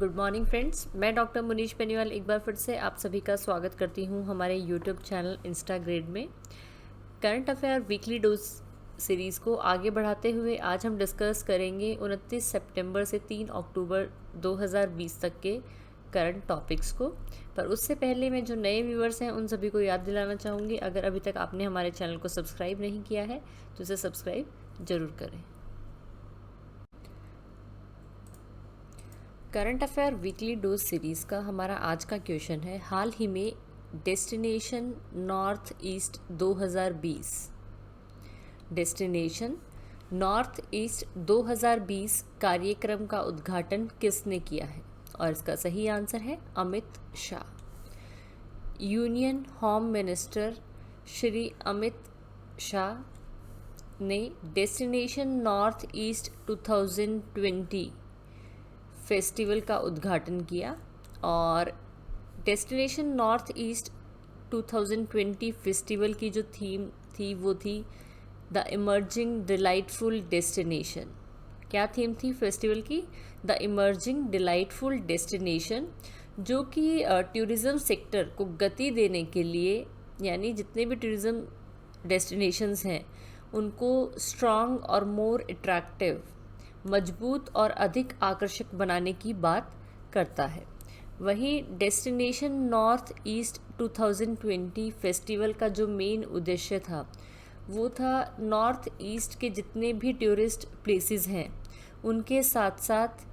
Good morning friends, मैं doctor Munish Beniwal एक बार फिर से आप सभी का स्वागत करती हूं हमारे यूट्यूब चैनल इंस्टाग्रेड में। Current affair weekly dose series को आगे बढ़ाते हुए आज हम डिस्कस करेंगे 29 सितंबर से 3 अक्टूबर 2020 तक के करंट टॉपिक्स को। पर उससे पहले मैं जो नए व्यूअर्स हैं उन सभी को याद दिलाना चाहूँगी, अगर अभी तक आपने हमारे चैनल को सब्सक्राइब नहीं किया है तो इसे सब्सक्राइब ज़रूर करें। Current affair weekly dose series का हमारा आज का क्वेश्चन है, हाल ही में destination north east 2020 destination north east 2020 कार्यक्रम का उद्घाटन किसने किया है? और इसका सही आंसर है Amit Shah. Union home minister Shri Amit Shah ने डेस्टिनेशन नॉर्थ ईस्ट 2020 फेस्टिवल का उद्घाटन किया और डेस्टिनेशन नॉर्थ ईस्ट 2020 फेस्टिवल की जो थीम थी वो थी द इमर्जिंग डिलाइटफुल डेस्टिनेशन। क्या थीम थी फेस्टिवल की? द इमर्जिंग डिलाइटफुल डेस्टिनेशन, जो कि टूरिज़्म सेक्टर को गति देने के लिए, यानी जितने भी टूरिज़्म डेस्टिनेशंस हैं उनको स्ट्रॉन्ग और मोर अट्रैक्टिव, मजबूत और अधिक आकर्षक बनाने की बात करता है। वहीं डेस्टिनेशन नॉर्थ ईस्ट 2020 फेस्टिवल का जो मेन उद्देश्य था वो था नॉर्थ ईस्ट के जितने भी टूरिस्ट प्लेसेस हैं उनके साथ साथ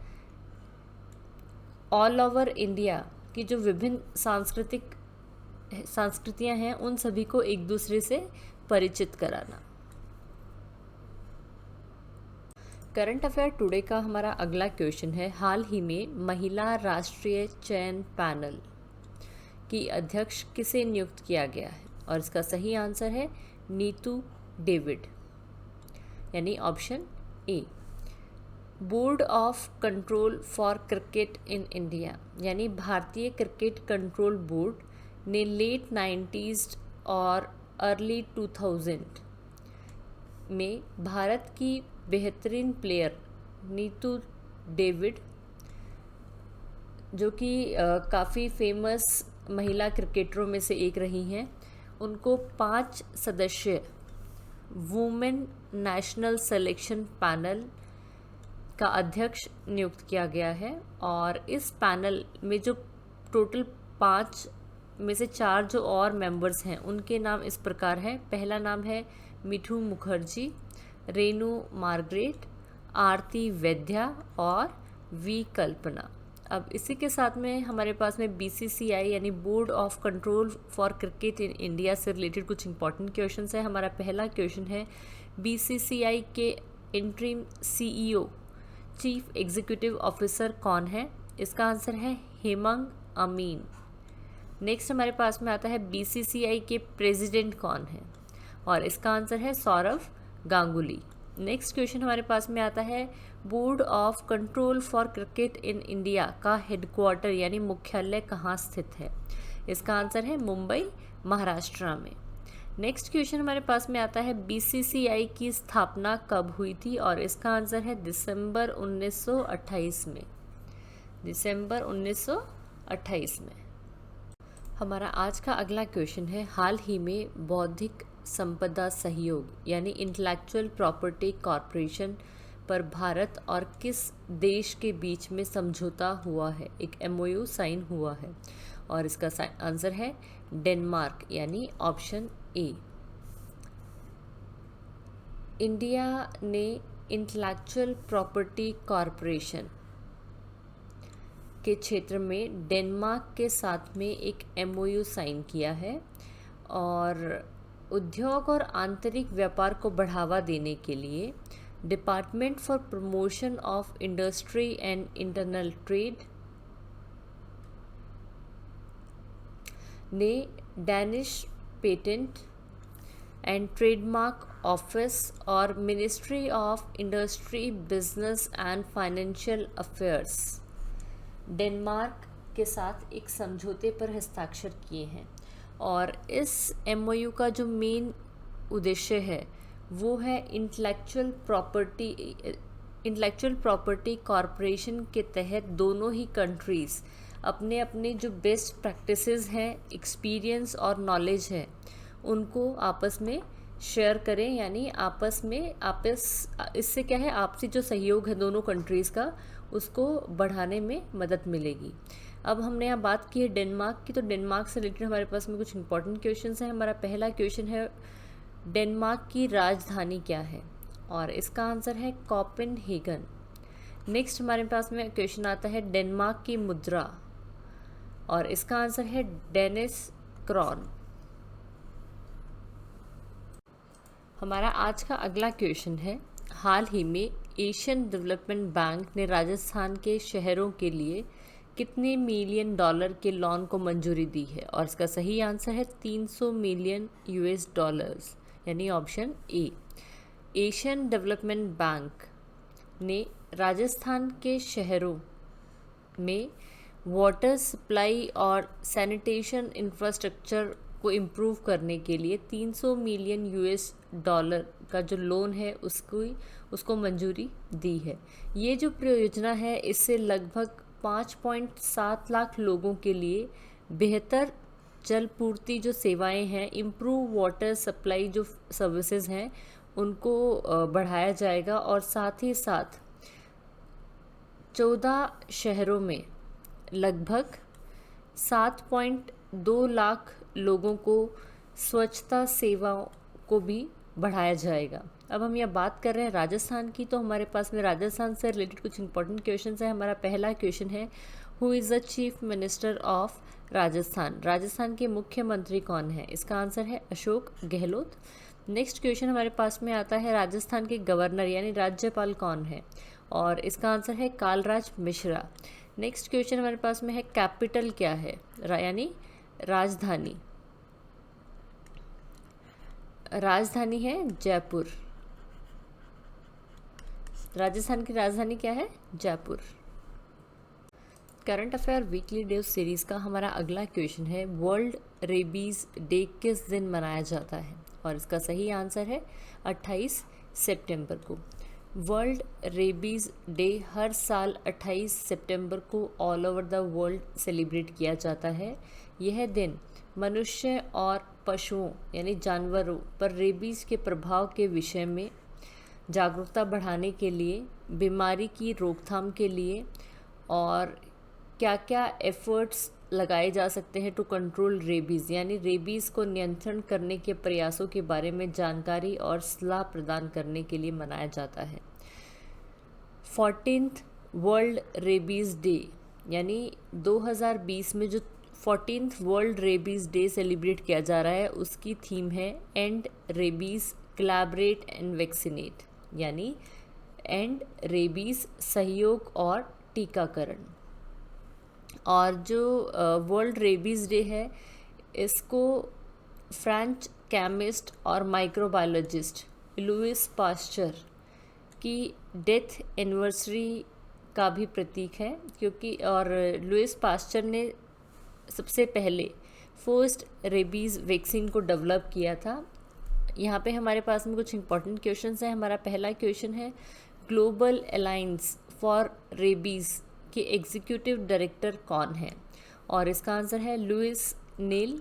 ऑल ओवर इंडिया की जो विभिन्न संस्कृतियां हैं उन सभी को एक दूसरे से परिचित कराना। करंट अफेयर टुडे का हमारा अगला क्वेश्चन है, हाल ही में महिला राष्ट्रीय चयन पैनल की अध्यक्ष किसे नियुक्त किया गया है? और इसका सही आंसर है नीतू डेविड, यानी option A. Board of control for cricket in India, यानी भारतीय क्रिकेट कंट्रोल बोर्ड ने लेट 90s और अर्ली 2000 में भारत की बेहतरीन प्लेयर नीतू डेविड, जो कि काफ़ी फेमस महिला क्रिकेटरों में से एक रही हैं, उनको 5 सदस्य वुमेन नेशनल सिलेक्शन पैनल का अध्यक्ष नियुक्त किया गया है। और इस पैनल में जो टोटल 5 में से 4 जो और मेंबर्स हैं उनके नाम इस प्रकार हैं। पहला नाम है मिठू मुखर्जी, रेनू मार्गरेट, आरती वैद्या और वी कल्पना। अब इसी के साथ में हमारे पास में बीसीसीआई यानी board of control for cricket in India से रिलेटेड कुछ इंपॉर्टेंट क्वेश्चंस है। हमारा पहला क्वेश्चन है, बीसीसीआई के interim CEO chief executive officer कौन है? इसका आंसर है हेमंग अमीन। नेक्स्ट हमारे पास में आता है बीसीसीआई के प्रेसिडेंट कौन है? और इसका आंसर है सौरव गांगुली। नेक्स्ट क्वेश्चन हमारे पास में आता है, board of control for cricket in India का हेडक्वार्टर यानी मुख्यालय कहाँ स्थित है? इसका आंसर है मुंबई, महाराष्ट्र में। नेक्स्ट क्वेश्चन हमारे पास में आता है, बीसीसीआई की स्थापना कब हुई थी? और इसका आंसर है दिसंबर 1928 में। दिसंबर 1928 में। हमारा आज का अगला क्वेश्चन है, हाल ही में बौद्धिक संपदा सहयोग यानी इंटेलेक्चुअल प्रॉपर्टी कॉरपोरेशन पर भारत और किस देश के बीच में समझौता हुआ है? एक एमओयू साइन हुआ है और इसका आंसर है डेनमार्क, यानी ऑप्शन ए। इंडिया ने इंटेलेक्चुअल प्रॉपर्टी कॉरपोरेशन के क्षेत्र में डेनमार्क के साथ में एक एमओयू साइन किया है और उद्योग और आंतरिक व्यापार को बढ़ावा देने के लिए department for promotion of industry and internal trade ने Danish patent and trademark office और ministry of industry, business and financial affairs Denmark के साथ एक समझौते पर हस्ताक्षर किए हैं। और इस एमओयू का जो मेन उद्देश्य है वो है intellectual property intellectual property corporation के तहत दोनों ही कंट्रीज़ अपने अपने जो बेस्ट प्रैक्टिसेस हैं, एक्सपीरियंस और नॉलेज है, उनको आपस में शेयर करें, यानी इससे क्या है, आपसी जो सहयोग है दोनों कंट्रीज़ का, उसको बढ़ाने में मदद मिलेगी। अब हमने यहाँ बात की है डेनमार्क की, तो डेनमार्क से रिलेटेड हमारे पास में कुछ इंपॉर्टेंट क्वेश्चन हैं। हमारा पहला क्वेश्चन है, डेनमार्क की राजधानी क्या है? और इसका आंसर है कोपेनहेगन। नेक्स्ट हमारे पास में क्वेश्चन आता है, डेनमार्क की मुद्रा, और इसका आंसर है डेनिस क्रॉन। हमारा आज का अगला क्वेश्चन है, हाल ही में एशियन डेवलपमेंट बैंक ने राजस्थान के शहरों के लिए कितने मिलियन डॉलर के लोन को मंजूरी दी है? और इसका सही आंसर है 300 मिलियन यूएस डॉलर्स, यानी ऑप्शन ए। एशियन डेवलपमेंट बैंक ने राजस्थान के शहरों में वाटर सप्लाई और सैनिटेशन इंफ्रास्ट्रक्चर को इम्प्रूव करने के लिए 300 मिलियन यूएस डॉलर का जो लोन है उसको मंजूरी दी है। ये जो परियोजना है, इससे लगभग 5.7 लाख लोगों के लिए बेहतर जलपूर्ति जो सेवाएं हैं, इम्प्रूव वाटर सप्लाई जो सर्विसेज हैं, उनको बढ़ाया जाएगा। और साथ ही साथ 14 शहरों में लगभग 7.2 लाख लोगों को स्वच्छता सेवाओं को भी बढ़ाया जाएगा। अब हम यह बात कर रहे हैं राजस्थान की, तो हमारे पास में राजस्थान से रिलेटेड कुछ इंपॉर्टेंट क्वेश्चन हैं। हमारा पहला क्वेश्चन है, who is the chief minister of Rajasthan? Rajasthan के मुख्यमंत्री कौन है? इसका आंसर है अशोक गहलोत। नेक्स्ट क्वेश्चन हमारे पास में आता है, राजस्थान के गवर्नर यानी राज्यपाल कौन है? और इसका आंसर है कालराज मिश्रा। नेक्स्ट क्वेश्चन हमारे पास में है, कैपिटल क्या है? यानी राजधानी। राजधानी है जयपुर। राजस्थान की राजधानी क्या है? Jaipur. Current affair weekly news series का हमारा अगला क्वेश्चन है, वर्ल्ड रेबीज डे किस दिन मनाया जाता है? और इसका सही आंसर है 28 सितंबर को। वर्ल्ड रेबीज डे हर साल 28 सितंबर को all over the world celebrate किया जाता है। यह दिन मनुष्य और पशुओं यानी जानवरों पर रेबीज के प्रभाव के विषय में जागरूकता बढ़ाने के लिए, बीमारी की रोकथाम के लिए और क्या क्या एफर्ट्स लगाए जा सकते हैं टू कंट्रोल रेबीज़, यानी रेबीज़ को नियंत्रण करने के प्रयासों के बारे में जानकारी और सलाह प्रदान करने के लिए मनाया जाता है। 14th वर्ल्ड रेबीज़ डे यानी 2020 में जो 14th world rabies day celebrate किया जा रहा है, उसकी थीम है and rabies collaborate and vaccinate, यानी एंड रेबीज़ सहयोग और टीकाकरण। और जो वर्ल्ड रेबीज़ डे है, इसको फ्रेंच केमिस्ट और माइक्रोबायोलॉजिस्ट लुइस पास्चर की डेथ एनिवर्सरी का भी प्रतीक है, क्योंकि और लुइस पास्चर ने सबसे पहले फर्स्ट रेबीज़ वैक्सीन को डेवलप किया था। यहाँ पे हमारे पास में कुछ इंपॉर्टेंट क्वेश्चंस हैं। हमारा पहला क्वेश्चन है, ग्लोबल अलायंस फॉर रेबीज़ के एग्जीक्यूटिव डायरेक्टर कौन है? और इसका आंसर है लुइस नील।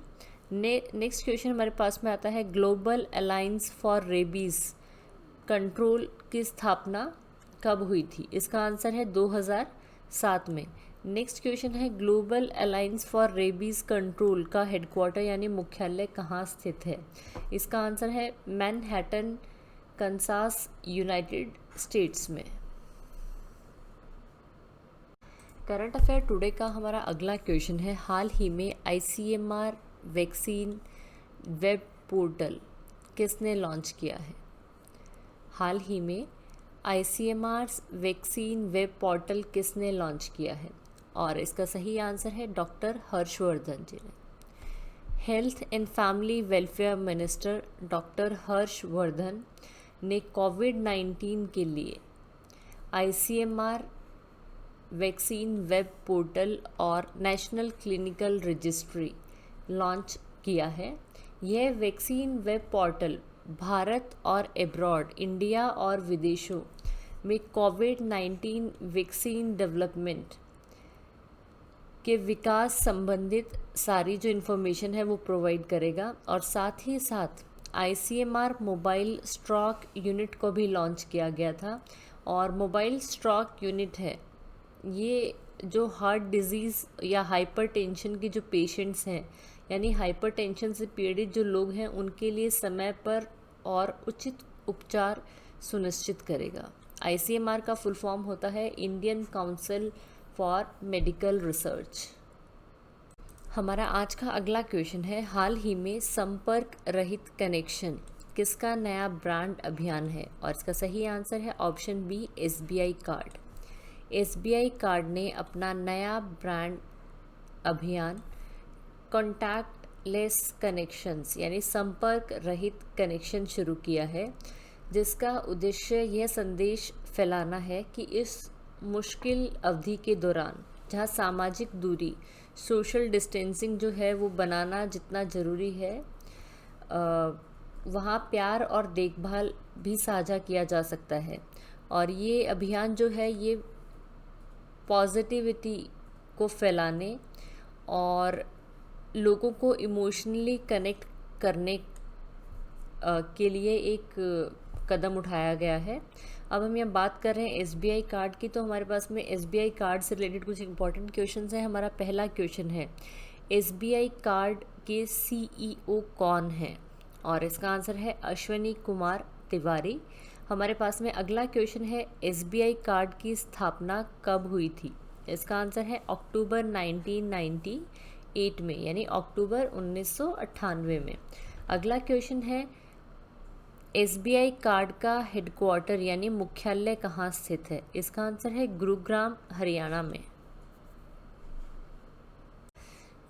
नेक्स्ट क्वेश्चन हमारे पास में आता है, global alliance for rabies control की स्थापना कब हुई थी? इसका आंसर है 2007 में। नेक्स्ट क्वेश्चन है, global alliance for rabies control का हेडक्वार्टर यानी मुख्यालय कहाँ स्थित है? इसका आंसर है मैनहट्टन, कंसास, यूनाइटेड स्टेट्स में। करंट अफेयर टुडे का हमारा अगला क्वेश्चन है, हाल ही में ICMR वैक्सीन वेब पोर्टल किसने लॉन्च किया है? हाल ही में ICMR वैक्सीन वेब पोर्टल किसने लॉन्च किया है? और इसका सही आंसर है डॉक्टर हर्षवर्धन जी ने। Health and family welfare minister doctor Harshvardhan ने कोविड-19 के लिए ICMR वैक्सीन वेब पोर्टल और नेशनल क्लिनिकल रजिस्ट्री लॉन्च किया है। यह वैक्सीन वेब पोर्टल भारत और एब्रॉड, इंडिया और विदेशों में कोविड-19 वैक्सीन डेवलपमेंट के विकास संबंधित सारी जो इन्फॉर्मेशन है वो प्रोवाइड करेगा। और साथ ही साथ ICMR मोबाइल स्ट्रोक यूनिट को भी लॉन्च किया गया था। और मोबाइल स्ट्रोक यूनिट है, ये जो हार्ट डिजीज़ या हाइपरटेंशन के जो पेशेंट्स हैं, यानी हाइपरटेंशन से पीड़ित जो लोग हैं, उनके लिए समय पर और उचित उपचार सुनिश्चित करेगा। ICMR का फुल फॉर्म होता है Indian council for medical research. हमारा आज का अगला क्वेश्चन है, हाल ही में संपर्क रहित कनेक्शन किसका नया ब्रांड अभियान है? और इसका सही आंसर है option B, SBI card. SBI card ने अपना नया ब्रांड अभियान कॉन्टैक्टलेस कनेक्शंस यानी संपर्क रहित कनेक्शन शुरू किया है, जिसका उद्देश्य यह संदेश फैलाना है कि इस मुश्किल अवधि के दौरान जहाँ सामाजिक दूरी, सोशल डिस्टेंसिंग जो है वो बनाना जितना ज़रूरी है, वहाँ प्यार और देखभाल भी साझा किया जा सकता है। और ये अभियान जो है ये पॉजिटिविटी को फैलाने और लोगों को इमोशनली कनेक्ट करने के लिए एक कदम उठाया गया है। अब हम यहाँ बात कर रहे हैं SBI कार्ड की, तो हमारे पास में SBI कार्ड से रिलेटेड कुछ इंपॉर्टेंट क्वेश्चंस हैं। हमारा पहला क्वेश्चन है, SBI कार्ड के CEO कौन हैं? और इसका आंसर है अश्वनी कुमार तिवारी। हमारे पास में अगला क्वेश्चन है, SBI कार्ड की स्थापना कब हुई थी? इसका आंसर है अक्टूबर 1998 में, यानी अक्टूबर 1998 में। अगला क्वेश्चन है, SBI कार्ड का हेडक्वार्टर यानी मुख्यालय कहाँ स्थित है? इसका आंसर है गुरुग्राम, हरियाणा में।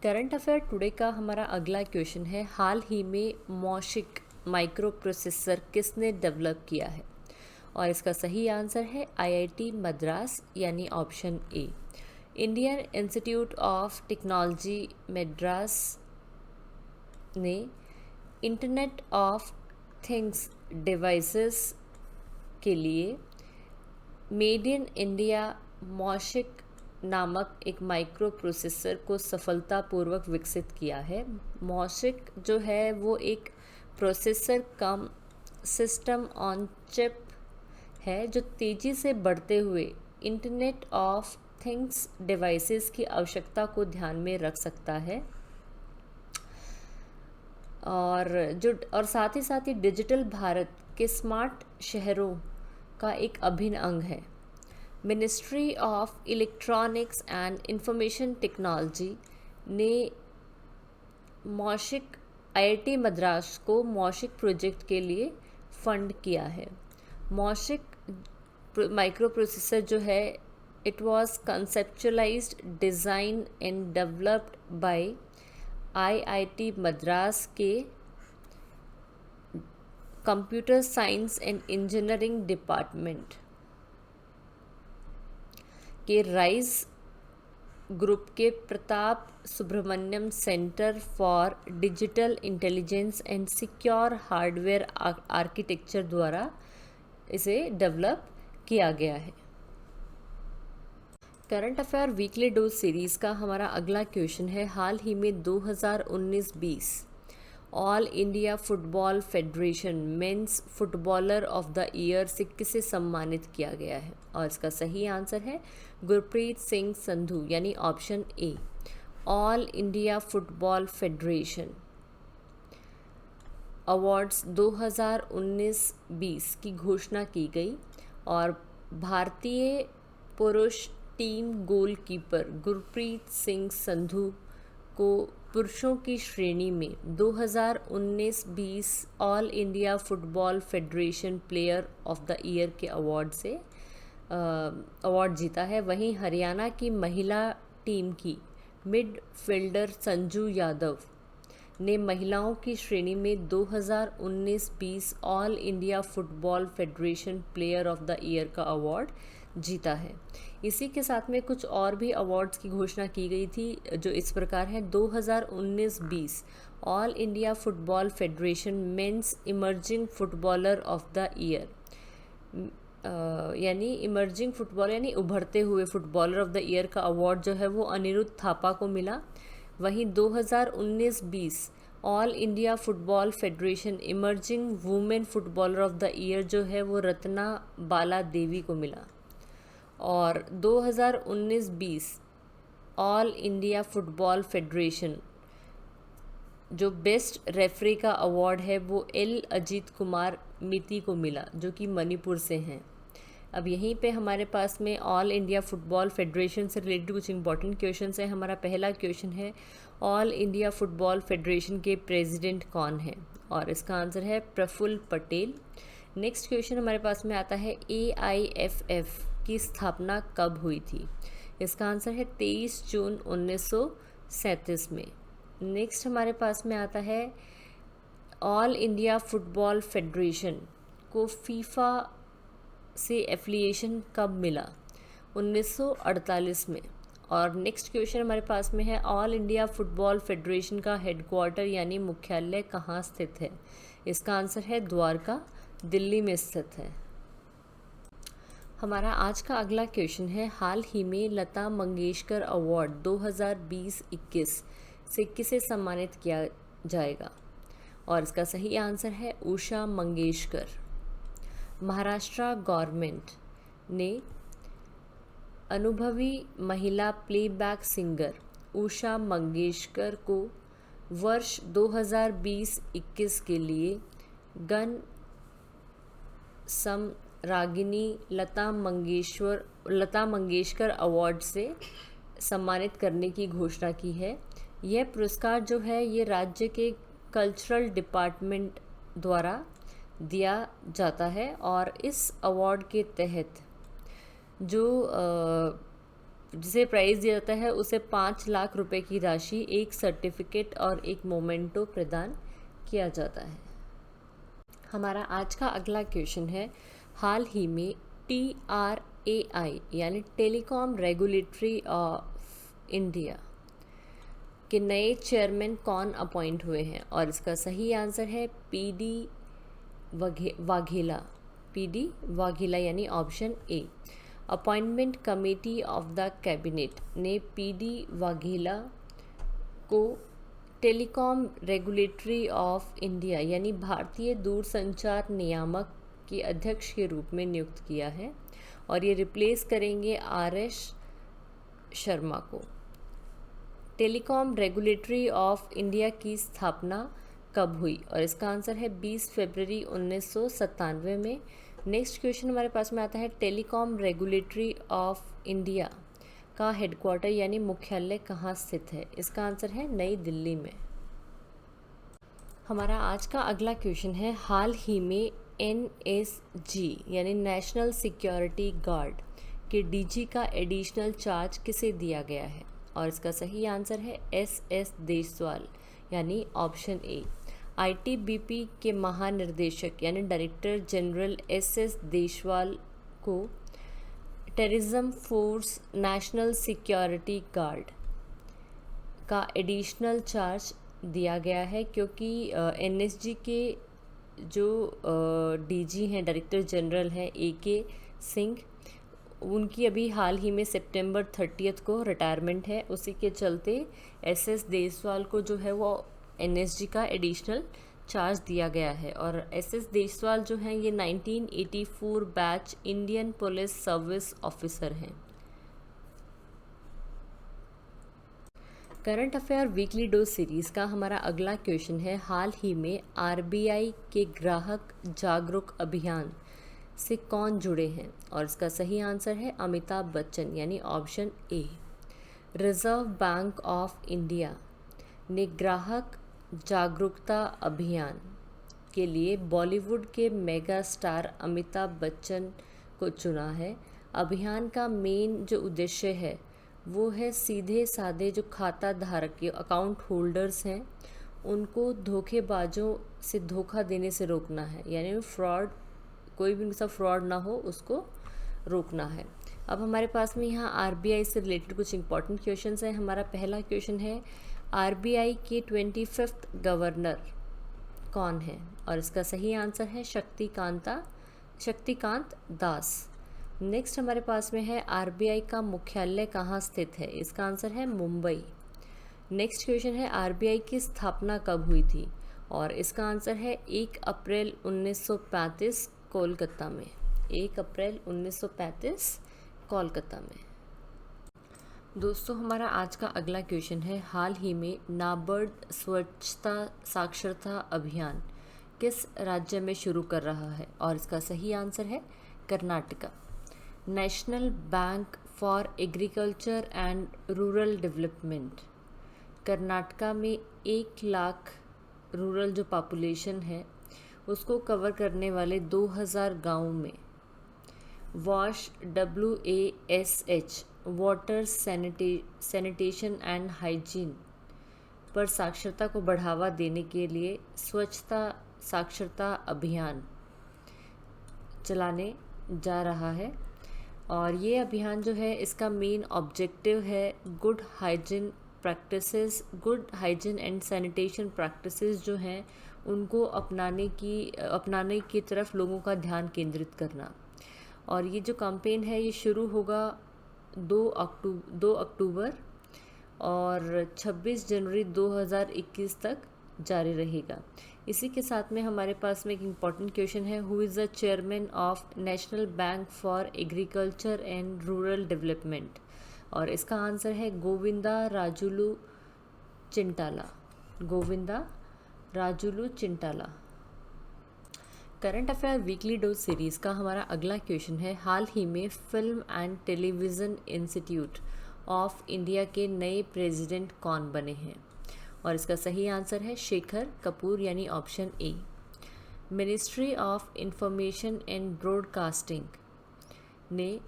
करंट अफेयर टुडे का हमारा अगला क्वेश्चन है, हाल ही में मौशिक माइक्रो प्रोसेसर किसने डेवलप किया है? और इसका सही आंसर है IIT मद्रास, यानी option A. Indian institute of technology Madras ने इंटरनेट ऑफ थिंग्स डिवाइसेस के लिए मेड इन इंडिया मौशिक नामक एक माइक्रो प्रोसेसर को सफलतापूर्वक विकसित किया है। मौशिक जो है वो एक processor come system on chip है जो तेज़ी से बढ़ते हुए इंटरनेट ऑफ थिंग्स डिवाइसेस की आवश्यकता को ध्यान में रख सकता है, और साथ ही डिजिटल भारत के स्मार्ट शहरों का एक अभिन्न अंग है। Ministry of electronics and information technology ने मौशिक IIT मद्रास को मौशिक प्रोजेक्ट के लिए फंड किया है। मौशिक माइक्रो प्रोसेसर जो है, it was conceptualised, designed and developed by IIT Madras के computer science and engineering department के राइज ग्रुप के Pratap Subrahmanyam centre for digital intelligence and secure hardware architecture द्वारा इसे डेवलप किया गया है। Current affair weekly dose series का हमारा अगला क्वेश्चन है, हाल ही में 2019-20 all India football federation men's footballer of the year से किसे सम्मानित किया गया है? और इसका सही आंसर है गुरप्रीत सिंह संधू, यानी ऑप्शन ए। All India football federation awards 2019-20 की घोषणा की गई और भारतीय पुरुष टीम गोलकीपर गुरप्रीत सिंह संधू को पुरुषों की श्रेणी में 2019-20 all India football federation player of the year के अवार्ड से अवार्ड जीता है। वहीं हरियाणा की महिला टीम की मिडफील्डर संजू यादव ने महिलाओं की श्रेणी में 2019-20 all India football federation player of the year का अवार्ड जीता है। इसी के साथ में कुछ और भी अवार्ड्स की घोषणा की गई थी जो इस प्रकार है। 2019-20 all India football federation men's emerging footballer of the year यानी इमर्जिंग फुटबॉल यानी उभरते हुए फुटबॉलर ऑफ द ईयर का अवार्ड जो है वो अनिरुद्ध थापा को मिला। वहीं 2019-20 all India football federation emerging women footballer of the year जो है वो रत्ना बाला देवी को मिला। और 2019-20 ऑल इंडिया फुटबॉल फेडरेशन जो बेस्ट रेफरी का अवार्ड है वो एल अजीत कुमार मिती को मिला, जो कि मणिपुर से हैं। अब यहीं पे हमारे पास में ऑल इंडिया फुटबॉल फेडरेशन से रिलेटेड कुछ इंपॉर्टेंट क्वेश्चन हैं। हमारा पहला क्वेश्चन है, ऑल इंडिया फुटबॉल फेडरेशन के प्रेसिडेंट कौन है? और इसका आंसर है प्रफुल्ल पटेल। नेक्स्ट क्वेश्चन हमारे पास में आता है, AIFF की स्थापना कब हुई थी? इसका आंसर है 23 जून 1937 में। नेक्स्ट हमारे पास में आता है, ऑल इंडिया फुटबॉल फेडरेशन को फीफा से एफिलिएशन कब मिला? 1948 में। और नेक्स्ट क्वेश्चन हमारे पास में है, ऑल इंडिया फुटबॉल फेडरेशन का हेडक्वार्टर यानी मुख्यालय कहाँ स्थित है? इसका आंसर है द्वारका, दिल्ली में स्थित है। हमारा आज का अगला क्वेश्चन है, हाल ही में लता मंगेशकर अवार्ड 2020-21 से किसे सम्मानित किया जाएगा? और इसका सही आंसर है उषा मंगेशकर। महाराष्ट्र गवर्नमेंट ने अनुभवी महिला प्लेबैक सिंगर उषा मंगेशकर को वर्ष 2020-21 के लिए गण सम्राज्ञी लता मंगेशकर अवार्ड से सम्मानित करने की घोषणा की है। यह पुरस्कार जो है ये राज्य के कल्चरल डिपार्टमेंट द्वारा दिया जाता है और इस अवार्ड के तहत जो जिसे प्राइज़ दिया जाता है उसे 5 लाख रुपए की राशि, एक सर्टिफिकेट और एक मोमेंटो प्रदान किया जाता है। हमारा आज का अगला क्वेश्चन है, हाल ही में TRAI यानी टेलीकॉम रेगुलेटरी ऑफ इंडिया के नए चेयरमैन कौन अपॉइंट हुए हैं? और इसका सही आंसर है PD वाघेला यानी option A. Appointment committee of the cabinet ने PD वाघेला को टेलीकॉम रेगुलेटरी ऑफ इंडिया यानी भारतीय दूरसंचार नियामक के अध्यक्ष के रूप में नियुक्त किया है और ये रिप्लेस करेंगे RS शर्मा को। टेलीकॉम रेगुलेटरी ऑफ इंडिया की स्थापना कब हुई? और इसका आंसर है 20 फरवरी 1997 में। नेक्स्ट क्वेश्चन हमारे पास में आता है, टेलीकॉम रेगुलेटरी ऑफ इंडिया का हेडक्वार्टर यानी मुख्यालय कहाँ स्थित है? इसका आंसर है नई दिल्ली में। हमारा आज का अगला क्वेश्चन है, हाल ही में NSG यानी नेशनल सिक्योरिटी गार्ड के DG का एडिशनल चार्ज किसे दिया गया है? और इसका सही आंसर है SS देशवाल यानी ऑप्शन ए। ITBP के महानिर्देशक यानी डायरेक्टर जनरल SS देशवाल को terrorism force national security guard का एडिशनल चार्ज दिया गया है, क्योंकि NSG के जो DG हैं, डायरेक्टर जनरल हैं AK सिंह, उनकी अभी हाल ही में सितंबर 30 को रिटायरमेंट है। उसी के चलते SS देशवाल को जो है वो NSG का एडिशनल चार्ज दिया गया है। और SS देशवाल जो हैं ये 1984 batch Indian police service officer हैं। Current affair weekly dose series का हमारा अगला क्वेश्चन है, हाल ही में RBI के ग्राहक जागरूक अभियान से कौन जुड़े हैं? और इसका सही आंसर है अमिताभ बच्चन यानी option A. Reserve bank of India ने ग्राहक जागरूकता अभियान के लिए बॉलीवुड के मेगा स्टार अमिताभ बच्चन को चुना है। अभियान का मेन जो उद्देश्य है वो है सीधे साधे जो खाता धारक के अकाउंट होल्डर्स हैं उनको धोखेबाजों से धोखा देने से रोकना है, यानी फ्रॉड, कोई भी उनका फ्रॉड ना हो उसको रोकना है। अब हमारे पास में यहाँ RBI से रिलेटेड कुछ इंपॉर्टेंट क्वेश्चंस हैं। हमारा पहला क्वेश्चन है, RBI के 25th गवर्नर कौन है? और इसका सही आंसर है शक्तिकांता शक्तिकांत दास। नेक्स्ट हमारे पास में है आरबीआई का मुख्यालय कहाँ स्थित है? इसका आंसर है मुंबई। नेक्स्ट क्वेश्चन है आरबीआई की स्थापना कब हुई थी? और इसका आंसर है 1 अप्रैल 1935 कोलकाता में। 1 अप्रैल 1935 कोलकाता में। दोस्तों हमारा आज का अगला क्वेश्चन है हाल ही में नाबार्ड स्वच्छता साक्षरता अभियान किस राज्य में शुरू कर रहा है? और इसका सही आंसर है Karnataka. National bank for agriculture and rural development. Karnataka में 1 लाख रूरल जो पॉपुलेशन है उसको कवर करने वाले 2000 गाँव में wash WASH water sanitation and hygiene पर साक्षरता को बढ़ावा देने के लिए स्वच्छता साक्षरता अभियान चलाने जा रहा है। और ये अभियान जो है इसका मेन ऑब्जेक्टिव है good hygiene and sanitation practices जो हैं उनको अपनाने की तरफ लोगों का ध्यान केंद्रित करना। और ये जो कैंपेन है ये शुरू होगा 2 अक्टूबर और 26 जनवरी 2021 तक जारी रहेगा। इसी के साथ में हमारे पास में एक इम्पॉर्टेंट क्वेश्चन है who is the chairman of national bank for agriculture and rural development? और इसका आंसर है Govinda Rajulu Chintala. Current affair weekly dose series का हमारा अगला क्वेश्चन है हाल ही में film and television institute of India के नए प्रेसिडेंट कौन बने हैं? और इसका सही आंसर है शेखर कपूर यानी option A. Ministry of information and broadcasting ने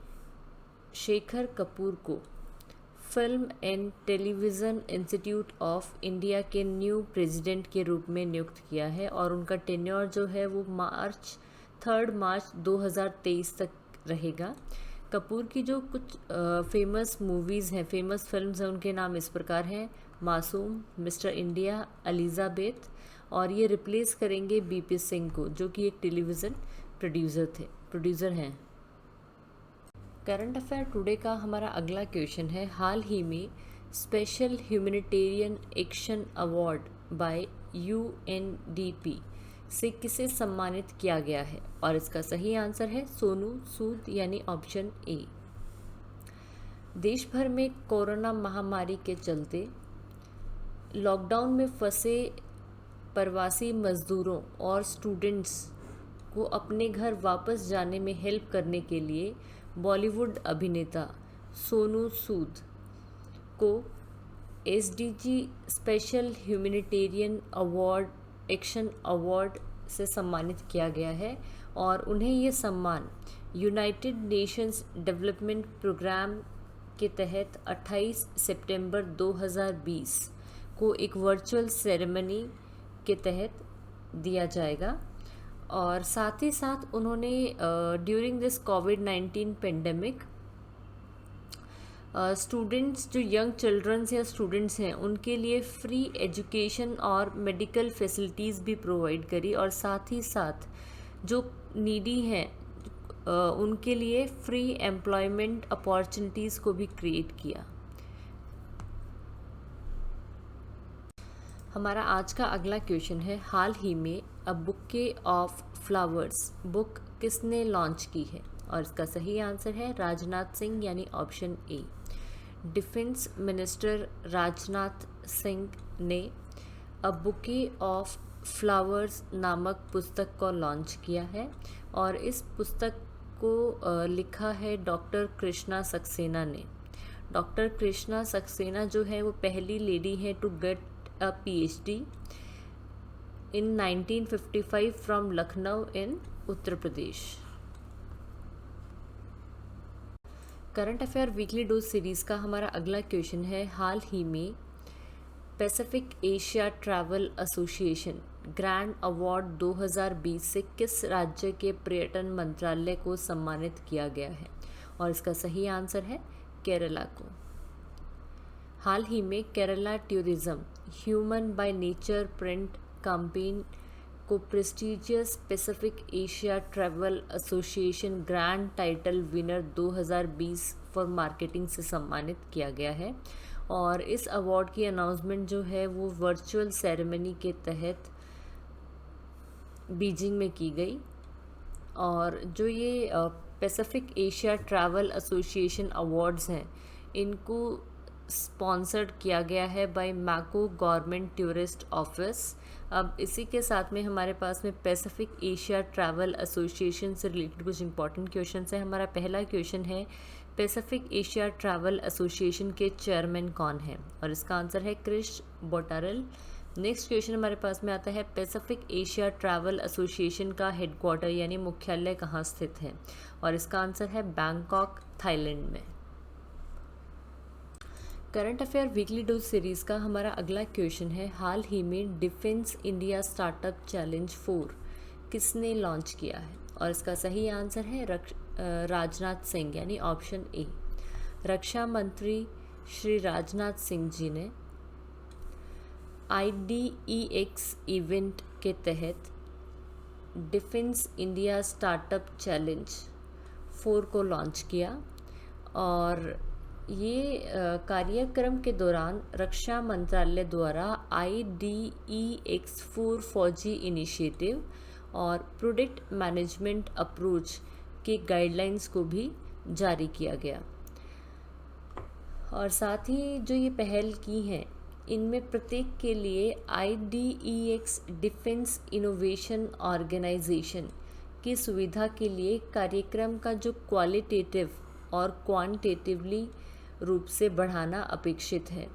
शेखर कपूर को film and television institute of India के न्यू प्रेसिडेंट के रूप में नियुक्त किया है और उनका टेन्योर जो है वो 3 मार्च 2023 तक रहेगा। कपूर की जो कुछ फेमस मूवीज़ हैं, फेमस फिल्म्स हैं, उनके नाम इस प्रकार हैं मासूम, मिस्टर इंडिया, एलिजाबेथ, और ये रिप्लेस करेंगे बीपी सिंह को जो कि एक टेलीविज़न प्रोड्यूसर हैं। करंट अफेयर टुडे का हमारा अगला क्वेश्चन है हाल ही में special humanitarian action award bye UNDP से किसे सम्मानित किया गया है? और इसका सही आंसर है सोनू सूद यानी ऑप्शन ए। देश भर में कोरोना महामारी के चलते लॉकडाउन में फंसे प्रवासी मजदूरों और स्टूडेंट्स को अपने घर वापस जाने में हेल्प करने के लिए बॉलीवुड अभिनेता सोनू सूद को SDG special humanitarian action award से सम्मानित किया गया है और उन्हें ये सम्मान यूनाइटेड नेशंस डेवलपमेंट प्रोग्राम के तहत 28 सितंबर 2020 को एक वर्चुअल सेरेमनी के तहत दिया जाएगा। और साथ ही साथ उन्होंने during this covid pandemic students जो यंग चिल्ड्रंस या स्टूडेंट्स हैं उनके लिए फ्री एजुकेशन और मेडिकल फैसिलिटीज़ भी प्रोवाइड करी और साथ ही साथ जो नीडी हैं उनके लिए फ्री एम्प्लॉयमेंट अपॉर्चुनिटीज़ को भी क्रिएट किया। हमारा आज का अगला क्वेश्चन है हाल ही में a bouquet of flowers book किसने लॉन्च की है? और इसका सही आंसर है राजनाथ सिंह यानी ऑप्शन ए। डिफेंस मिनिस्टर राजनाथ सिंह ने अ बुके ऑफ फ्लावर्स नामक पुस्तक को लॉन्च किया है और इस पुस्तक को लिखा है डॉक्टर कृष्णा सक्सेना ने। डॉक्टर कृष्णा सक्सेना जो है वो पहली लेडी है to get a PhD in 1955 from Lucknow in Uttar Pradesh. Current affair weekly dose series का हमारा अगला क्वेश्चन है हाल ही में Pacific Asia travel association grand award 2020 से किस राज्य के पर्यटन मंत्रालय को सम्मानित किया गया है? और इसका सही आंसर है केरला को। हाल ही में Kerala tourism human by nature print campaign को prestigious Pacific Asia travel association grand title winner 2020 for marketing से सम्मानित किया गया है। और इस अवार्ड की अनाउंसमेंट जो है वो वर्चुअल सेरेमनी के तहत बीजिंग में की गई। और जो ये Pacific Asia travel association awards हैं, इनको स्पॉन्सर्ड किया गया है बाय मैको गवर्नमेंट टूरिस्ट ऑफिस। अब इसी के साथ में हमारे पास में पैसिफिक एशिया ट्रैवल एसोसिएशन से रिलेटेड कुछ इंपॉर्टेंट क्वेश्चन है। हमारा पहला क्वेश्चन है, पैसिफिक एशिया ट्रैवल एसोसिएशन के चेयरमैन कौन है? और इसका आंसर है क्रिश बोटारेल। नेक्स्ट क्वेश्चन हमारे पास में आता है, पैसिफिक एशिया ट्रैवल एसोसिएशन का हेडक्वार्टर यानी मुख्यालय कहाँ स्थित है? और इसका आंसर है बैंकॉक, थाईलैंड में। Current affair weekly dose series का हमारा अगला क्वेश्चन है, हाल ही में डिफेंस इंडिया स्टार्टअप चैलेंज 4 किसने लॉन्च किया है? और इसका सही आंसर है राजनाथ सिंह, यानी ऑप्शन ए। रक्षा मंत्री श्री राजनाथ सिंह जी ने IDEX इवेंट के तहत डिफेंस इंडिया स्टार्टअप चैलेंज 4 को लॉन्च किया। और ये कार्यक्रम के दौरान रक्षा मंत्रालय द्वारा IDEX 4 फौजी इनिशिएटिव और प्रोडक्ट मैनेजमेंट अप्रोच के गाइडलाइंस को भी जारी किया गया। और साथ ही जो ये पहल की हैं, इनमें प्रत्येक के लिए IDEX डिफेंस इनोवेशन ऑर्गेनाइजेशन की सुविधा के लिए कार्यक्रम का जो क्वालिटेटिव और क्वांटिटेटिवली रूप से बढ़ाना अपेक्षित है।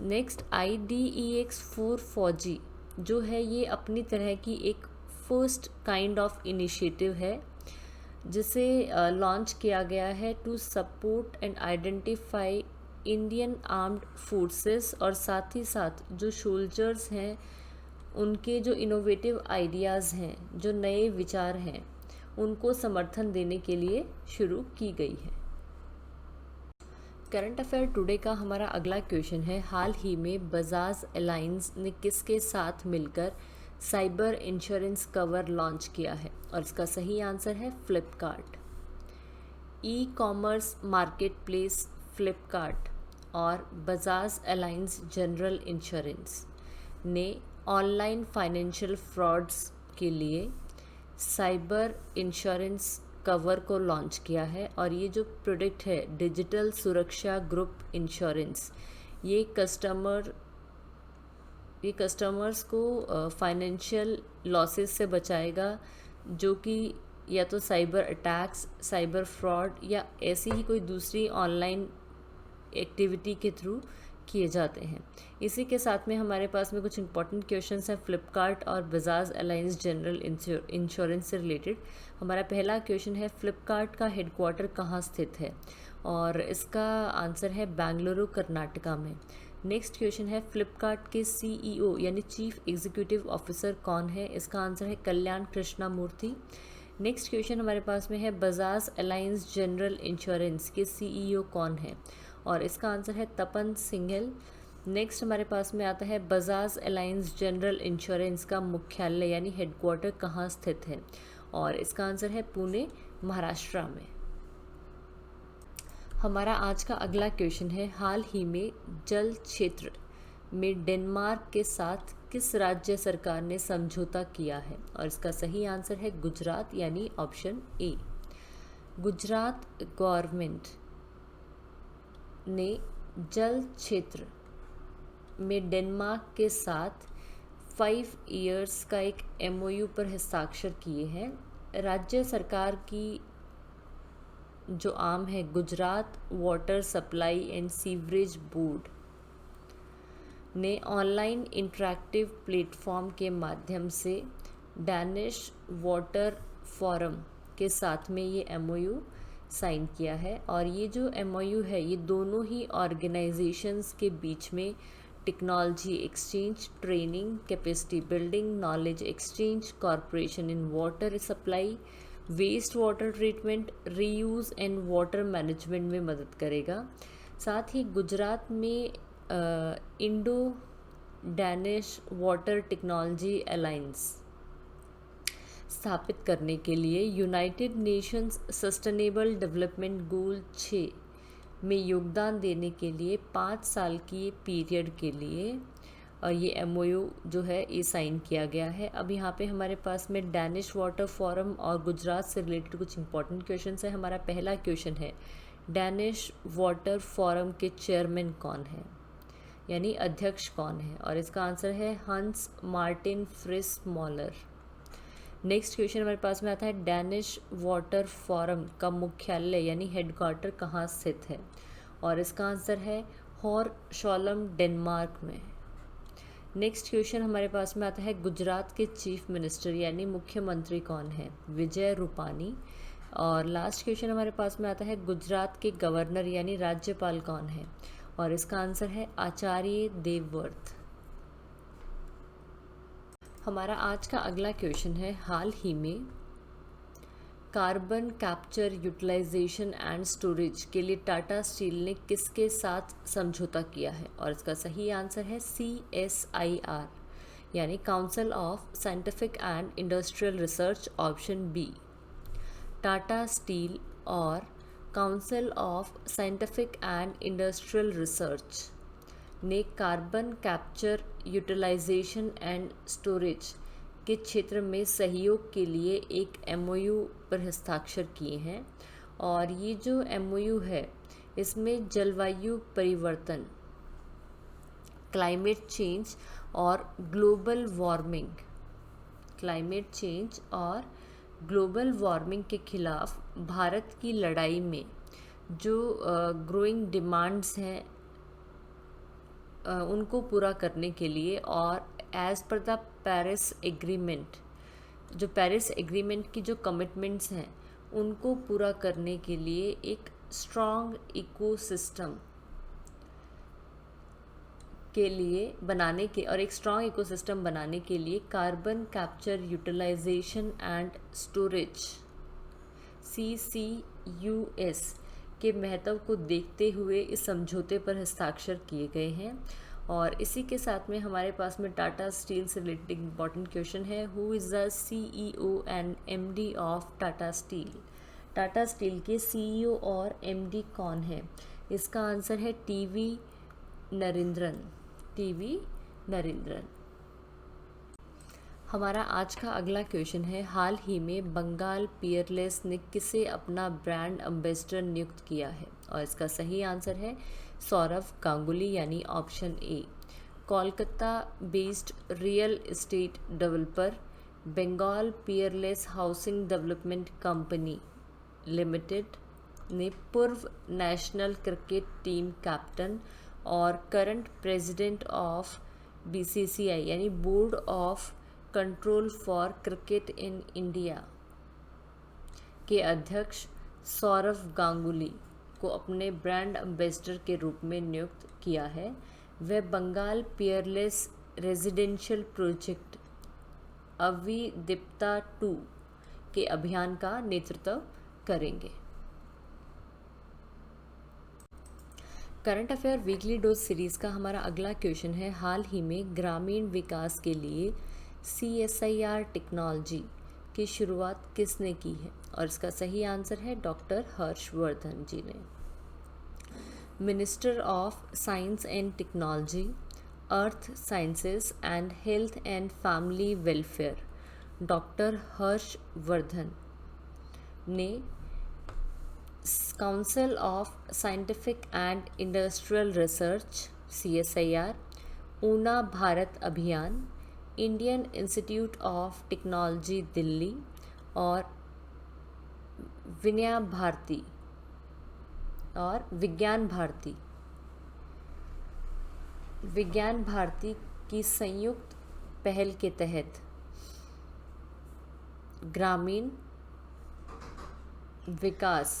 नेक्स्ट, IDEX 4 फौजी जो है ये अपनी तरह की एक फर्स्ट काइंड ऑफ इनिशिएटिव है, जिसे लॉन्च किया गया है to support and identify Indian armed forces. और साथ ही साथ जो सोल्जर्स हैं उनके जो इनोवेटिव आइडियाज़ हैं, जो नए विचार हैं, उनको समर्थन देने के लिए शुरू की गई है। करंट अफेयर टुडे का हमारा अगला क्वेश्चन है, हाल ही में बजाज एलायंस ने किसके साथ मिलकर साइबर इंश्योरेंस कवर लॉन्च किया है? और इसका सही आंसर है Flipkart. E commerce market place Flipkart और बजाज एलायंस जनरल इंश्योरेंस ने ऑनलाइन फाइनेंशियल फ्रॉड्स के लिए साइबर इंश्योरेंस कवर को लॉन्च किया है। और ये जो प्रोडक्ट है डिजिटल सुरक्षा ग्रुप इंश्योरेंस, ये कस्टमर्स को फाइनेंशियल लॉसेस से बचाएगा, जो कि या तो साइबर अटैक्स, साइबर फ्रॉड या ऐसी ही कोई दूसरी ऑनलाइन एक्टिविटी के थ्रू किए जाते हैं। इसी के साथ में हमारे पास में कुछ इंपॉर्टेंट क्वेश्चंस हैं फ्लिपकार्ट और बजाज अलायंस जनरल इंश्योरेंस से रिलेटेड। हमारा पहला क्वेश्चन है, फ्लिपकार्ट का हेडक्वार्टर कहाँ स्थित है? और इसका आंसर है बेंगलुरु, कर्नाटका में। नेक्स्ट क्वेश्चन है, फ्लिपकार्ट के CEO यानी चीफ एग्जीक्यूटिव ऑफिसर कौन है? इसका आंसर है कल्याण कृष्णा मूर्ति। नेक्स्ट क्वेश्चन हमारे पास में है, बजाज अलायंस जनरल इंश्योरेंस के CEO कौन है? और इसका आंसर है तपन सिंघल। नेक्स्ट हमारे पास में आता है, बजाज अलायंस जनरल इंश्योरेंस का मुख्यालय यानी हेडक्वार्टर कहाँ स्थित है? और इसका आंसर है पुणे, महाराष्ट्र में। हमारा आज का अगला क्वेश्चन है, हाल ही में जल क्षेत्र में डेनमार्क के साथ किस राज्य सरकार ने समझौता किया है? और इसका सही आंसर है गुजरात, यानी ऑप्शन ए। गुजरात गवर्नमेंट ने जल क्षेत्र में डेनमार्क के साथ 5 इयर्स का एक MOU पर हस्ताक्षर किए हैं। राज्य सरकार की जो आर्म है Gujarat water supply and sewerage board ने ऑनलाइन इंटरैक्टिव प्लेटफॉर्म के माध्यम से डैनिश वाटर फोरम के साथ में ये MOU साइन किया है। और ये जो MOU है ये दोनों ही ऑर्गेनाइजेशंस के बीच में technology exchange, training, capacity building, knowledge exchange, corporation in water supply, waste water treatment, reuse and water management में मदद करेगा। साथ ही गुजरात में Indo Danish water technology alliance स्थापित करने के लिए United Nations sustainable development goal 6 में योगदान देने के लिए 5 साल की पीरियड के लिए ये MOU जो है ये साइन किया गया है। अब यहाँ पे हमारे पास में डैनिश वाटर फोरम और गुजरात से रिलेटेड कुछ इंपॉर्टेंट क्वेश्चन है। हमारा पहला क्वेश्चन है, डैनिश वाटर फोरम के चेयरमैन कौन है, यानी अध्यक्ष कौन है, और इसका आंसर है Hans Martin Friis Moller. Next question हमारे पास में आता है, डैनिश वाटर फोरम का मुख्यालय यानी हेडक्वार्टर कहाँ स्थित है, और इसका आंसर है हॉर्शोलम डेनमार्क में। नेक्स्ट क्वेश्चन हमारे पास में आता है, गुजरात के चीफ मिनिस्टर यानी मुख्यमंत्री कौन है, विजय रूपानी। और लास्ट क्वेश्चन हमारे पास में आता है, गुजरात के गवर्नर यानी राज्यपाल कौन है, और इसका आंसर है आचार्य देवव्रत। हमारा आज का अगला क्वेश्चन है, हाल ही में carbon capture utilisation and storage के लिए टाटा स्टील ने किसके साथ समझौता किया है, और इसका सही आंसर है CSIR यानी council of scientific and industrial research, option B. Tata steel और council of scientific and industrial research ने carbon capture utilisation and storage के क्षेत्र में सहयोग के लिए एक MOU पर हस्ताक्षर किए हैं। और ये जो MOU है इसमें जलवायु परिवर्तन, क्लाइमेट चेंज और ग्लोबल वार्मिंग के खिलाफ भारत की लड़ाई में जो ग्रोइंग डिमांड्स हैं उनको पूरा करने के लिए, और as per the Paris agreement, जो पेरिस एग्रीमेंट की जो कमिटमेंट्स हैं उनको पूरा करने के लिए एक स्ट्रॉन्ग इकोसिस्टम के लिए बनाने के और एक स्ट्रॉन्ग इकोसिस्टम बनाने के लिए carbon capture utilisation and storage CCUS के महत्व को देखते हुए इस समझौते पर हस्ताक्षर किए गए हैं। और इसी के साथ में हमारे पास में टाटा स्टील से रिलेटेड इम्पॉर्टेंट क्वेश्चन है, who is the CEO and MD of Tata steel. Tata steel के CEO और MD कौन है, इसका आंसर है TV नरेंद्रन। हमारा आज का अगला क्वेश्चन है, हाल ही में बंगाल पियरलेस ने किसे अपना ब्रांड एम्बेसडर नियुक्त किया है, और इसका सही आंसर है सौरव गांगुली यानी option A. Kolkata based real estate developer Bengal Peerless housing development company limited ने पूर्व नेशनल क्रिकेट टीम कैप्टन और करंट प्रेसिडेंट ऑफ BCCI यानी board of control for cricket in India के अध्यक्ष सौरव गांगुली को अपने ब्रांड एम्बेसडर के रूप में नियुक्त किया है। वह बंगाल पियरलेस रेजिडेंशियल प्रोजेक्ट अविदिप्ता 2 के अभियान का नेतृत्व करेंगे। Current affair weekly dose series का हमारा अगला क्वेश्चन है, हाल ही में ग्रामीण विकास के लिए CSIR टेक्नोलॉजी की शुरुआत किसने की है, और इसका सही आंसर है डॉक्टर हर्षवर्धन जी ने। Minister of science and technology, earth sciences and health and family welfare doctor Harshvardhan ने council of scientific and industrial research CSIR, Unnat Bharat Abhiyan, Indian institute of technology Delhi और विज्ञान भारती की संयुक्त पहल के तहत ग्रामीण विकास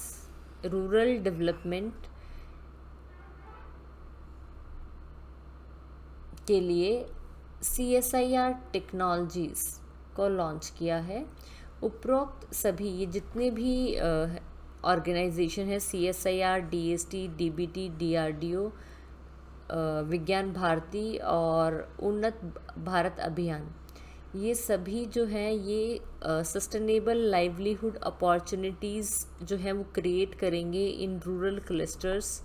रूरल डेवलपमेंट के लिए CSIR टेक्नोलॉजीज़ को लॉन्च किया है। उपरोक्त सभी ये जितने भी ऑर्गेनाइजेशन है CSIR, DST, DBT, DRDO, विज्ञान भारती और उन्नत भारत अभियान, ये सभी जो हैं ये सस्टेनेबल लाइवलीहुड अपॉर्चुनिटीज़ जो हैं वो क्रिएट करेंगे इन रूरल क्लस्टर्स।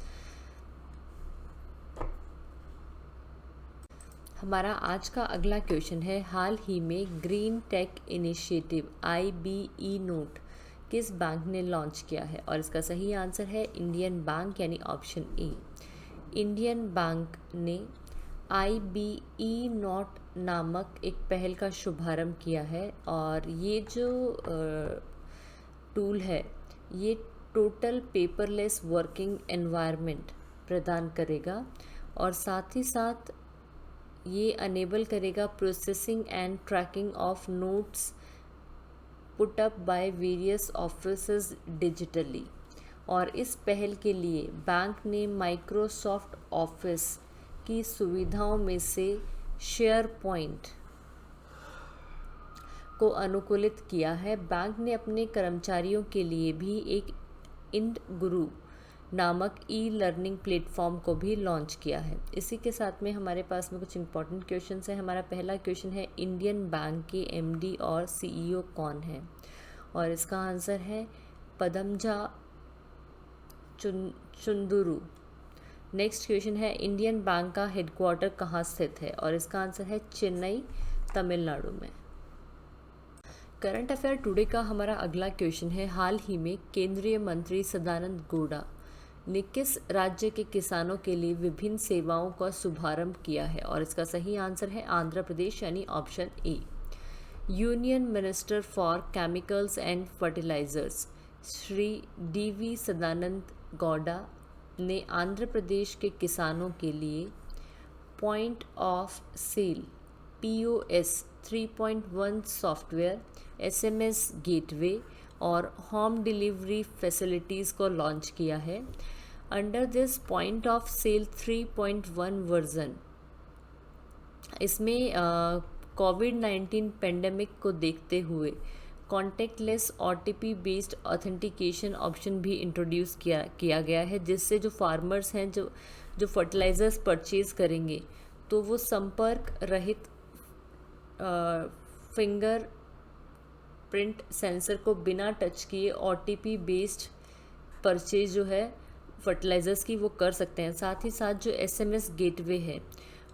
हमारा आज का अगला क्वेश्चन है, हाल ही में green tech initiative IBE note किस बैंक ने लॉन्च किया है? और इसका सही आंसर है इंडियन बैंक यानी ऑप्शन ए। इंडियन बैंक ने IBE नोट नामक एक पहल का शुभारंभ किया है और ये जो टूल है ये टोटल पेपरलेस वर्किंग एनवायरनमेंट प्रदान करेगा और साथ ही साथ ये अनेबल करेगा processing and tracking of notes put up by various offices digitally. और इस पहल के लिए बैंक ने माइक्रोसॉफ्ट ऑफिस की सुविधाओं में से शेयर पॉइंट को अनुकूलित किया है। बैंक ने अपने कर्मचारियों के लिए भी एक इंडगुरु नामक ई-लर्निंग प्लेटफॉर्म को भी लॉन्च किया है। इसी के साथ में हमारे पास में कुछ इंपॉर्टेंट क्वेश्चंस हैं। हमारा पहला क्वेश्चन है, इंडियन बैंक के MD और CEO कौन है? और इसका आंसर है पदमजा चुंदुरु। नेक्स्ट क्वेश्चन है, इंडियन बैंक का हेडक्वार्टर कहाँ स्थित है? और इसका आंसर है चेन्नई, तमिलनाडु में। करंट अफेयर टुडे का हमारा अगला क्वेश्चन है, हाल ही में केंद्रीय मंत्री सदानंद गौड़ा ने किस राज्य के किसानों के लिए विभिन्न सेवाओं का शुभारंभ किया है? और इसका सही आंसर है आंध्र प्रदेश यानी option A. Union minister for chemicals and fertilisers Shri DV Sadananda Gowda ने आंध्र प्रदेश के किसानों के लिए point of sale POS 3.1 software, SMS gateway और होम डिलीवरी फैसिलिटीज़ को लॉन्च किया है। Under this point of sale 3.1 version, इसमें कोविड-19 पेंडेमिक को देखते हुए contactless OTP based authentication option भी इंट्रोड्यूस किया गया है, जिससे जो फार्मर्स हैं जो फर्टिलाइज़र्स परचेज़ करेंगे तो वो संपर्क रहित फिंगर प्रिंट सेंसर को बिना टच किए OTP बेस्ड परचेज जो है फर्टिलाइज़र्स की वो कर सकते हैं। साथ ही साथ जो SMS गेटवे है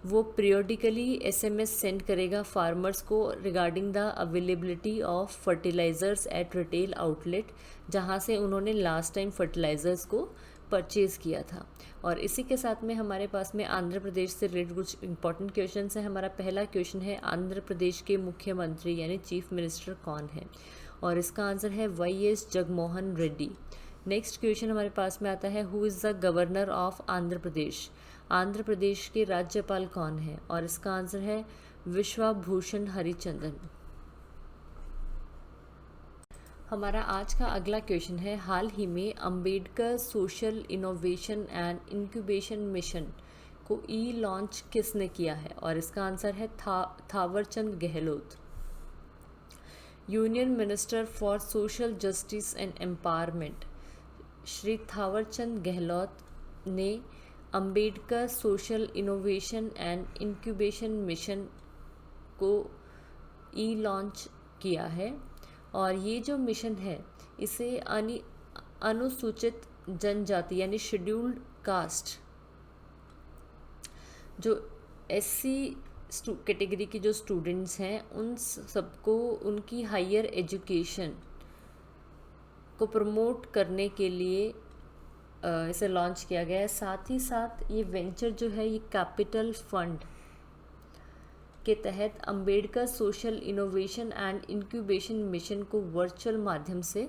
वो पीरियोडिकली SMS सेंड करेगा फार्मर्स को regarding the availability of fertilisers at retail outlet, जहां से उन्होंने लास्ट टाइम फर्टिलाइज़र्स को परचेज़ किया था। और इसी के साथ में हमारे पास में आंध्र प्रदेश से रिलेटेड कुछ इंपॉर्टेंट क्वेश्चंस हैं। हमारा पहला क्वेश्चन है, आंध्र प्रदेश के मुख्यमंत्री यानी चीफ मिनिस्टर कौन है? और इसका आंसर है YS Jaganmohan Reddy. Next question हमारे पास में आता है, who is the governor of Andhra Pradesh? Andhra Pradesh के राज्यपाल कौन है? और इसका आंसर है विश्वभूषण हरिचंदन। हमारा आज का अगला क्वेश्चन है, हाल ही में Ambedkar social innovation and incubation mission को लॉन्च किसने किया है? और इसका आंसर है Thaawarchand Gehlot. Union minister for social justice and empowerment Shri Thaawarchand Gehlot ने Ambedkar social innovation and incubation mission को लॉन्च किया है। और ये जो मिशन है इसे अनुसूचित जनजाति यानी शेड्यूल्ड कास्ट, जो SC कैटेगरी के जो स्टूडेंट्स हैं उन सबको उनकी हायर एजुकेशन को प्रमोट करने के लिए इसे लॉन्च किया गया है। साथ ही साथ ये वेंचर जो है ये कैपिटल फंड के तहत Ambedkar social innovation and incubation mission को वर्चुअल माध्यम से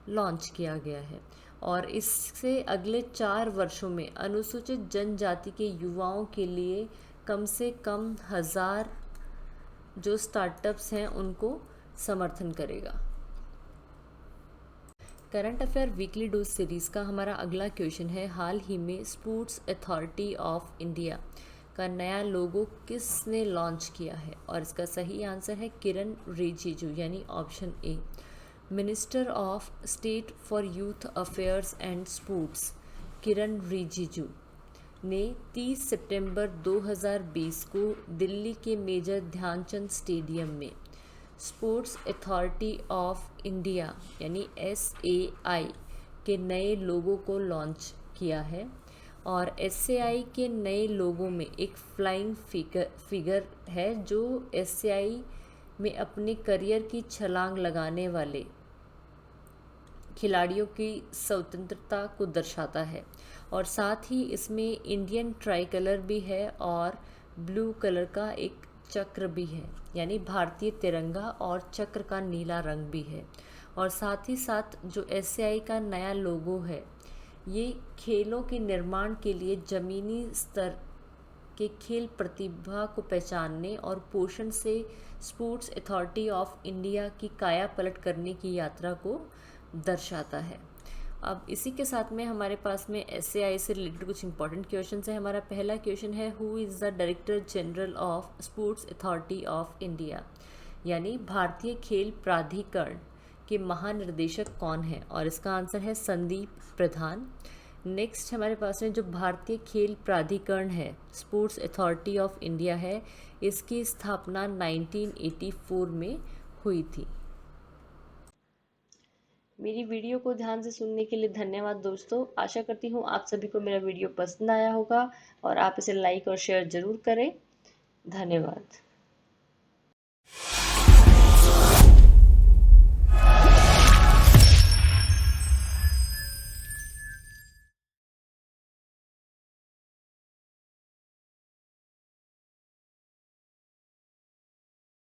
लॉन्च किया गया है। और इससे अगले 4 वर्षों में अनुसूचित जनजाति के युवाओं के लिए कम से कम 1000 जो स्टार्टअप्स हैं उनको समर्थन करेगा। Current affair weekly dose series का हमारा अगला क्वेश्चन है, हाल ही में स्पोर्ट्स अथॉरिटी ऑफ इंडिया का नया लोगो किसने लॉन्च किया है? और इसका सही आंसर है किरण रिजिजू यानी option A. Minister of state for youth affairs and sports Kiren Rijiju ने 30 सितंबर 2020 को दिल्ली के मेजर ध्यानचंद स्टेडियम में स्पोर्ट्स अथॉरिटी ऑफ इंडिया यानी SAI के नए लोगो को लॉन्च किया है। और SAI के नए लोगो में एक फ्लाइंग फिगर है जो SAI में अपने करियर की छलांग लगाने वाले खिलाड़ियों की स्वतंत्रता को दर्शाता है। और साथ ही इसमें इंडियन ट्राई कलर भी है और ब्लू कलर का एक चक्र भी है, यानी भारतीय तिरंगा और चक्र का नीला रंग भी है। और साथ ही साथ जो SAI का नया लोगो है, ये खेलों के निर्माण के लिए ज़मीनी स्तर के खेल प्रतिभा को पहचानने और पोषण से स्पोर्ट्स अथॉरिटी ऑफ इंडिया की काया पलट करने की यात्रा को दर्शाता है। अब इसी के साथ में हमारे पास में SAI से रिलेटेड कुछ इंपॉर्टेंट क्वेश्चन है। हमारा पहला क्वेश्चन है, who is the director general of sports authority of India, यानी भारतीय खेल प्राधिकरण के महानिर्देशक कौन है? और इसका आंसर है संदीप प्रधान। नेक्स्ट हमारे पास में जो भारतीय खेल प्राधिकरण है, स्पोर्ट्स अथॉरिटी ऑफ इंडिया है, इसकी स्थापना 1984 में हुई थी। मेरी वीडियो को ध्यान से सुनने के लिए धन्यवाद दोस्तों। आशा करती हूँ आप सभी को मेरा वीडियो पसंद आया होगा और आप इसे लाइक और शेयर ज़रूर करें। धन्यवाद।